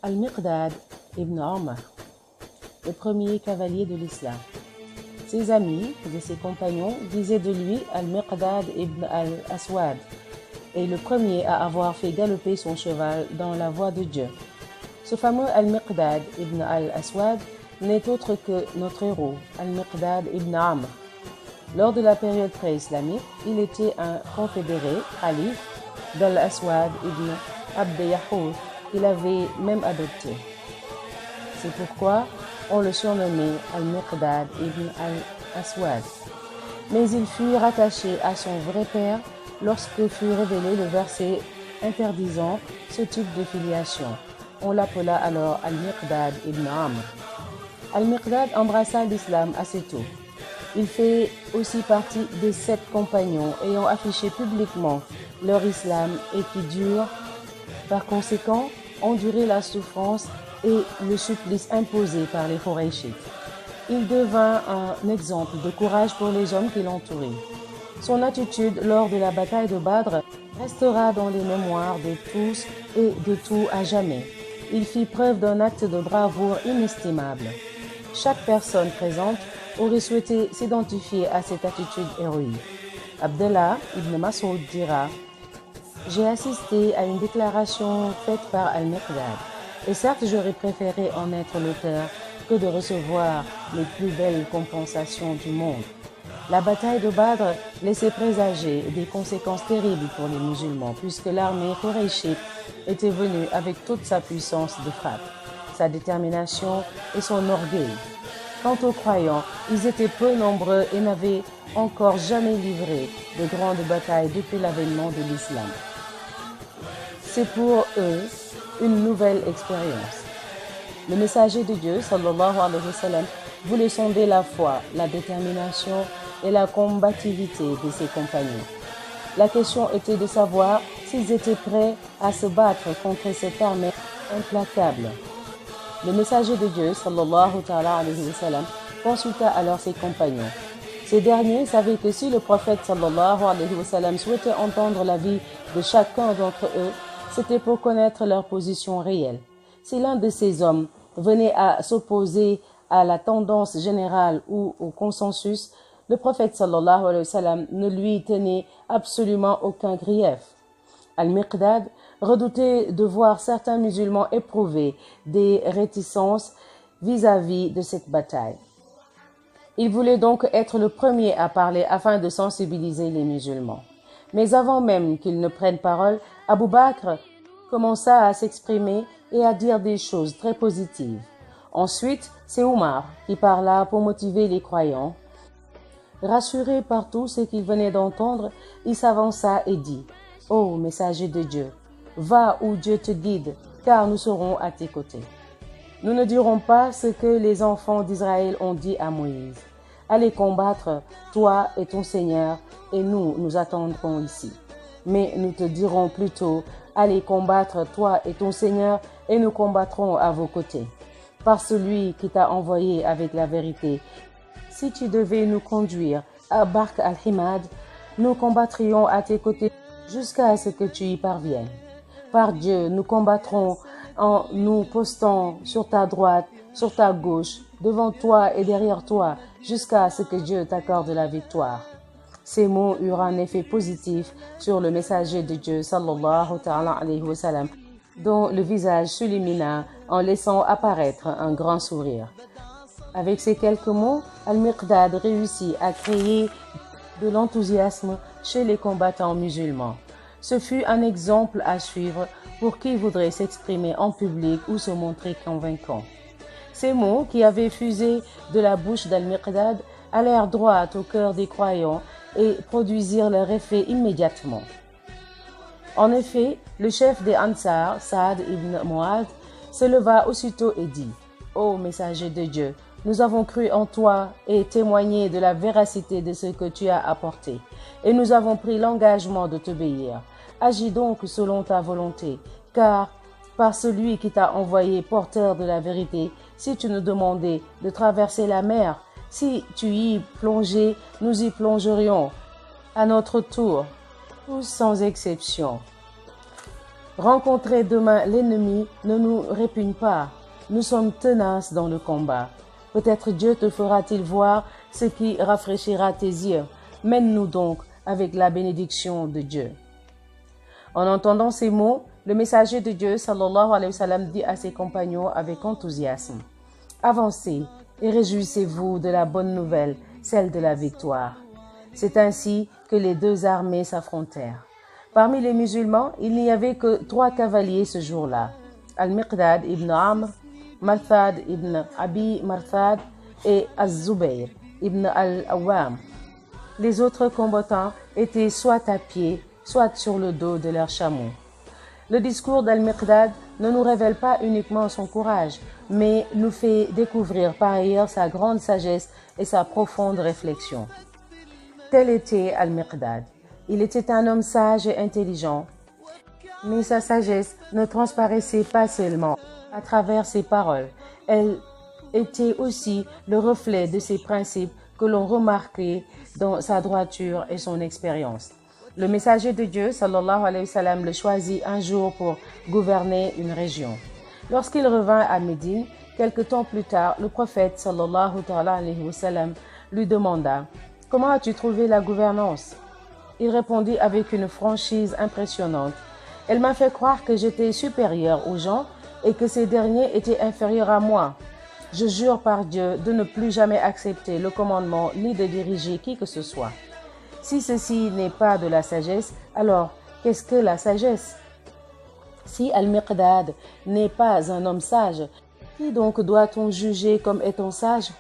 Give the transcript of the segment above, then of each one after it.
Al-Miqdad ibn Amr, le premier cavalier de l'islam. Ses amis et ses compagnons disaient de lui Al-Miqdad ibn al-Aswad, est le premier à avoir fait galoper son cheval dans la voie de Dieu. Ce fameux Al-Miqdad ibn al-Aswad n'est autre que notre héros, Al-Miqdad ibn Amr. Lors de la période pré-islamique, il était un confédéré, calife, d'Al-Aswad ibn Abd Yahoud, qu'il avait même adopté. C'est pourquoi on le surnommait Al-Miqdad ibn al-Aswad. Mais il fut rattaché à son vrai père lorsque fut révélé le verset interdisant ce type de filiation. On l'appela alors Al-Miqdad ibn Amr. Al-Miqdad embrassa l'islam assez tôt. Il fait aussi partie des 7 compagnons ayant affiché publiquement leur islam et qui durent, par conséquent, endurer la souffrance et le supplice imposé par les Qurayshites. Il devint un exemple de courage pour les hommes qui l'entouraient. Son attitude lors de la bataille de Badr restera dans les mémoires de tous et de tout à jamais. Il fit preuve d'un acte de bravoure inestimable. Chaque personne présente aurait souhaité s'identifier à cette attitude héroïque. Abdallah ibn Mas'ud dira « J'ai assisté à une déclaration faite par Al-Miqdad, et certes j'aurais préféré en être l'auteur que de recevoir les plus belles compensations du monde. La bataille de Badr laissait présager des conséquences terribles pour les musulmans, puisque l'armée quraishite était venue avec toute sa puissance de frappe, sa détermination et son orgueil. Quant aux croyants, ils étaient peu nombreux et n'avaient encore jamais livré de grandes batailles depuis l'avènement de l'islam. C'est pour eux une nouvelle expérience. Le messager de Dieu, sallallahu alayhi wa sallam, voulait sonder la foi, la détermination et la combativité de ses compagnons. La question était de savoir s'ils étaient prêts à se battre contre cette armée implacable. Le messager de Dieu, sallallahu alayhi wa sallam, consulta alors ses compagnons. Ces derniers savaient que si le prophète sallallahu alayhi wa sallam souhaitait entendre l'avis de chacun d'entre eux, c'était pour connaître leur position réelle. Si l'un de ces hommes venait à s'opposer à la tendance générale ou au consensus, le prophète sallallahu alayhi wa sallam ne lui tenait absolument aucun grief. Al-Miqdad redoutait de voir certains musulmans éprouver des réticences vis-à-vis de cette bataille. Il voulait donc être le premier à parler afin de sensibiliser les musulmans. Mais avant même qu'il ne prenne parole, Abu Bakr commença à s'exprimer et à dire des choses très positives. Ensuite, c'est Omar qui parla pour motiver les croyants. Rassuré par tout ce qu'il venait d'entendre, il s'avança et dit « Ô messager de Dieu, va où Dieu te guide, car nous serons à tes côtés. Nous ne dirons pas ce que les enfants d'Israël ont dit à Moïse. Allez combattre, toi et ton Seigneur, et nous attendrons ici. Mais nous te dirons plutôt, allez combattre, toi et ton Seigneur, et nous combattrons à vos côtés. Par celui qui t'a envoyé avec la vérité, si tu devais nous conduire à Bark al-Himad, nous combattrions à tes côtés jusqu'à ce que tu y parviennes. Par Dieu, nous combattrons en nous postant sur ta droite, sur ta gauche, devant toi et derrière toi, jusqu'à ce que Dieu t'accorde la victoire. » Ces mots eurent un effet positif sur le messager de Dieu, sallallahu alayhi wa sallam, dont le visage s'illumina en laissant apparaître un grand sourire. Avec ces quelques mots, Al-Miqdad réussit à créer de l'enthousiasme chez les combattants musulmans. Ce fut un exemple à suivre pour qui voudrait s'exprimer en public ou se montrer convaincant. Ces mots qui avaient fusé de la bouche d'Al-Miqdad allèrent droit au cœur des croyants et produisirent leur effet immédiatement. En effet, le chef des Ansar, Saad ibn Mu'adh, se leva aussitôt et dit « Ô messager de Dieu, nous avons cru en toi et témoigné de la véracité de ce que tu as apporté, et nous avons pris l'engagement de t'obéir. Agis donc selon ta volonté, car par celui qui t'a envoyé porteur de la vérité, si tu nous demandais de traverser la mer, si tu y plongeais, nous y plongerions à notre tour, tous sans exception. » Rencontrer demain l'ennemi ne nous répugne pas. Nous sommes tenaces dans le combat. Peut-être Dieu te fera-t-il voir ce qui rafraîchira tes yeux. Mène-nous donc avec la bénédiction de Dieu. En entendant ces mots, le messager de Dieu, sallallahu alayhi wa sallam, dit à ses compagnons avec enthousiasme: Avancez et réjouissez-vous de la bonne nouvelle, celle de la victoire. C'est ainsi que les deux armées s'affrontèrent. Parmi les musulmans, il n'y avait que 3 cavaliers ce jour-là: Al-Miqdad ibn Amr, Marthad ibn Abi Marthad et Az-Zubayr ibn al-Awwam. Les autres combattants étaient soit à pied, soit sur le dos de leurs chameaux. Le discours d'Al-Miqdad ne nous révèle pas uniquement son courage, mais nous fait découvrir par ailleurs sa grande sagesse et sa profonde réflexion. Tel était Al-Miqdad. Il était un homme sage et intelligent, mais sa sagesse ne transparaissait pas seulement à travers ses paroles. Elle était aussi le reflet de ses principes que l'on remarquait dans sa droiture et son expérience. Le messager de Dieu, sallallahu alayhi wa sallam, le choisit un jour pour gouverner une région. Lorsqu'il revint à Médine, quelque temps plus tard, le prophète, sallallahu alayhi wa sallam, lui demanda: « Comment as-tu trouvé la gouvernance ?» Il répondit avec une franchise impressionnante: « Elle m'a fait croire que j'étais supérieur aux gens et que ces derniers étaient inférieurs à moi. Je jure par Dieu de ne plus jamais accepter le commandement ni de diriger qui que ce soit. Si ceci n'est pas de la sagesse, alors qu'est-ce que la sagesse? Si Al-Miqdad n'est pas un homme sage, qui donc doit-on juger comme étant sage?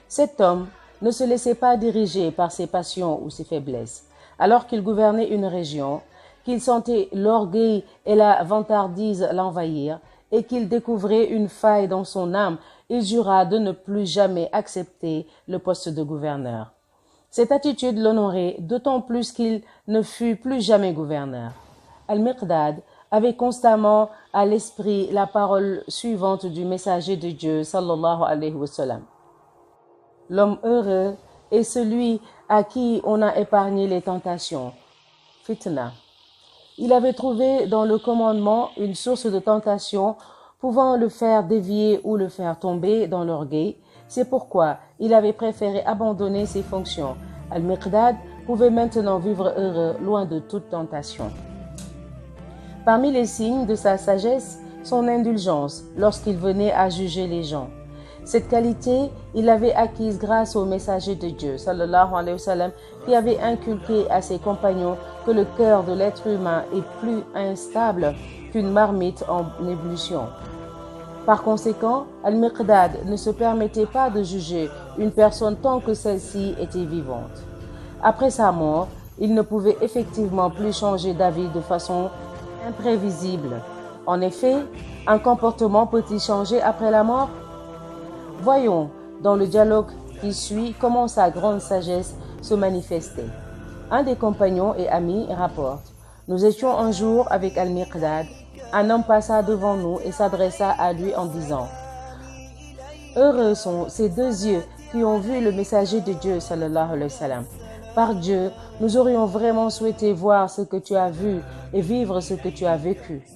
Cet homme ne se laissait pas diriger par ses passions ou ses faiblesses. Alors qu'il gouvernait une région, qu'il sentait l'orgueil et la vantardise l'envahir, et qu'il découvrait une faille dans son âme, il jura de ne plus jamais accepter le poste de gouverneur. Cette attitude l'honorait d'autant plus qu'il ne fut plus jamais gouverneur. Al-Miqdad avait constamment à l'esprit la parole suivante du messager de Dieu, sallallahu alayhi wa sallam: « L'homme heureux est celui à qui on a épargné les tentations. » Fitna. Il avait trouvé dans le commandement une source de tentation pouvant le faire dévier ou le faire tomber dans l'orgueil. C'est pourquoi il avait préféré abandonner ses fonctions. Al-Miqdad pouvait maintenant vivre heureux, loin de toute tentation. Parmi les signes de sa sagesse, son indulgence lorsqu'il venait à juger les gens. Cette qualité, il l'avait acquise grâce au messager de Dieu, sallallahu alayhi wa sallam, qui avait inculqué à ses compagnons que le cœur de l'être humain est plus instable qu'une marmite en ébullition. Par conséquent, Al-Miqdad ne se permettait pas de juger une personne tant que celle-ci était vivante. Après sa mort, il ne pouvait effectivement plus changer d'avis de façon imprévisible. En effet, un comportement peut-il changer après la mort? Voyons dans le dialogue qui suit comment sa grande sagesse se manifestait. Un des compagnons et amis rapporte: « Nous étions un jour avec Al-Miqdad. Un homme passa devant nous et s'adressa à lui en disant: « Heureux sont ces deux yeux qui ont vu le messager de Dieu, sallallahu alayhi wa sallam. Par Dieu, nous aurions vraiment souhaité voir ce que tu as vu et vivre ce que tu as vécu. »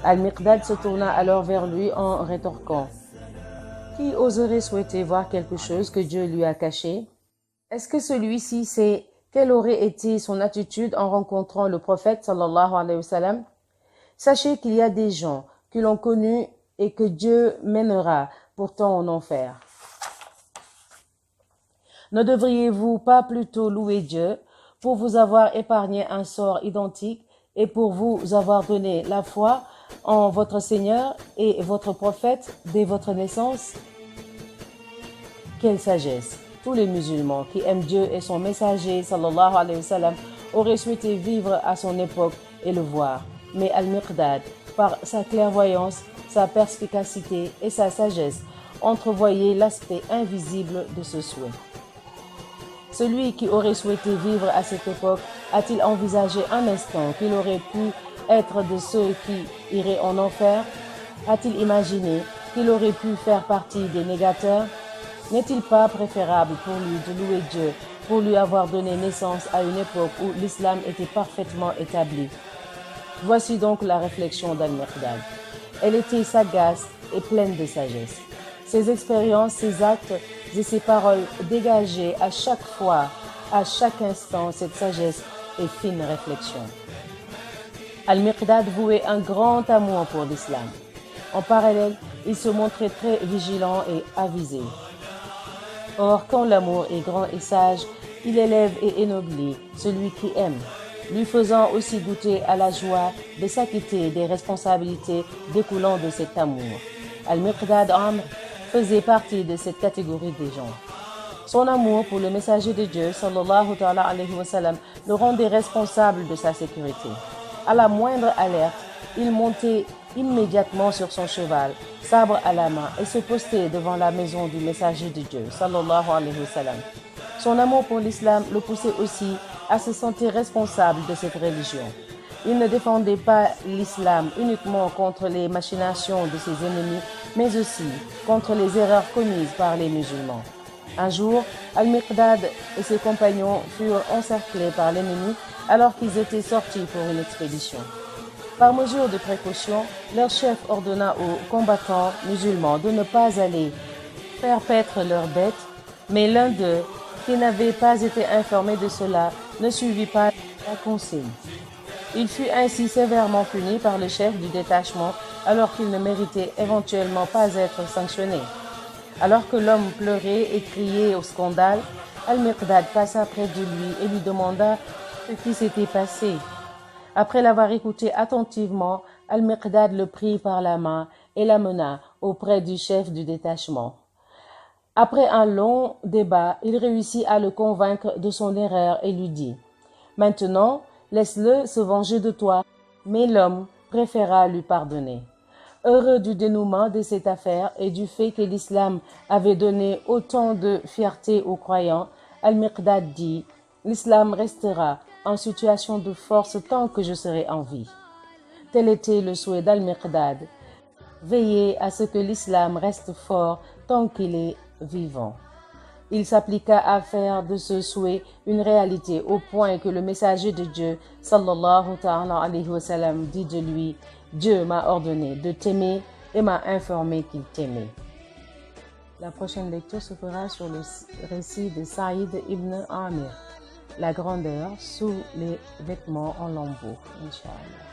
Al-Miqdad se tourna alors vers lui en rétorquant: « Qui oserait souhaiter voir quelque chose que Dieu lui a caché? » Est-ce que celui-ci sait quelle aurait été son attitude en rencontrant le prophète sallallahu alayhi wa sallam? Sachez qu'il y a des gens que l'on connut et que Dieu mènera pourtant en enfer. Ne devriez-vous pas plutôt louer Dieu pour vous avoir épargné un sort identique et pour vous avoir donné la foi en votre Seigneur et votre prophète dès votre naissance? Quelle sagesse! Tous les musulmans qui aiment Dieu et son messager, sallallahu alayhi wa sallam, auraient souhaité vivre à son époque et le voir. Mais Al-Miqdad, par sa clairvoyance, sa perspicacité et sa sagesse, entrevoyait l'aspect invisible de ce souhait. Celui qui aurait souhaité vivre à cette époque a-t-il envisagé un instant qu'il aurait pu être de ceux qui iraient en enfer? A-t-il imaginé qu'il aurait pu faire partie des négateurs? N'est-il pas préférable pour lui de louer Dieu pour lui avoir donné naissance à une époque où l'islam était parfaitement établi? Voici donc la réflexion d'Al-Miqdad. Elle était sagace et pleine de sagesse. Ses expériences, ses actes et ses paroles dégageaient à chaque fois, à chaque instant, cette sagesse et fine réflexion. Al-Miqdad vouait un grand amour pour l'islam. En parallèle, il se montrait très vigilant et avisé. Or, quand l'amour est grand et sage, il élève et ennoblit celui qui aime, lui faisant aussi goûter à la joie de s'acquitter des responsabilités découlant de cet amour. Al-Miqdad Amr faisait partie de cette catégorie des gens. Son amour pour le messager de Dieu, sallallahu alayhi wa sallam, le rendait responsable de sa sécurité. À la moindre alerte, il montait immédiatement sur son cheval, sabre à la main, et se postait devant la maison du messager de Dieu, sallallahu alayhi wa sallam. Son amour pour l'islam le poussait aussi à se sentir responsable de cette religion. Il ne défendait pas l'islam uniquement contre les machinations de ses ennemis, mais aussi contre les erreurs commises par les musulmans. Un jour, Al-Miqdad et ses compagnons furent encerclés par l'ennemi alors qu'ils étaient sortis pour une expédition. Par mesure de précaution, leur chef ordonna aux combattants musulmans de ne pas aller faire paître leurs bêtes, mais l'un d'eux, qui n'avait pas été informé de cela, ne suivit pas la consigne. Il fut ainsi sévèrement puni par le chef du détachement alors qu'il ne méritait éventuellement pas être sanctionné. Alors que l'homme pleurait et criait au scandale, Al-Miqdad passa près de lui et lui demanda ce qui s'était passé. Après l'avoir écouté attentivement, Al-Miqdad le prit par la main et l'amena auprès du chef du détachement. Après un long débat, il réussit à le convaincre de son erreur et lui dit « Maintenant, laisse-le se venger de toi. » Mais l'homme préféra lui pardonner. Heureux du dénouement de cette affaire et du fait que l'islam avait donné autant de fierté aux croyants, Al-Miqdad dit « L'islam restera en situation de force tant que je serai en vie. » Tel était le souhait d'Al-Miqdad. Veiller à ce que l'islam reste fort tant qu'il est vivant. Il s'appliqua à faire de ce souhait une réalité au point que le messager de Dieu, sallallahu alayhi wa sallam, dit de lui « Dieu m'a ordonné de t'aimer et m'a informé qu'il t'aimait. » La prochaine lecture se fera sur le récit de Saïd ibn Amir, la grandeur sous les vêtements en lambeaux, Inch'Allah.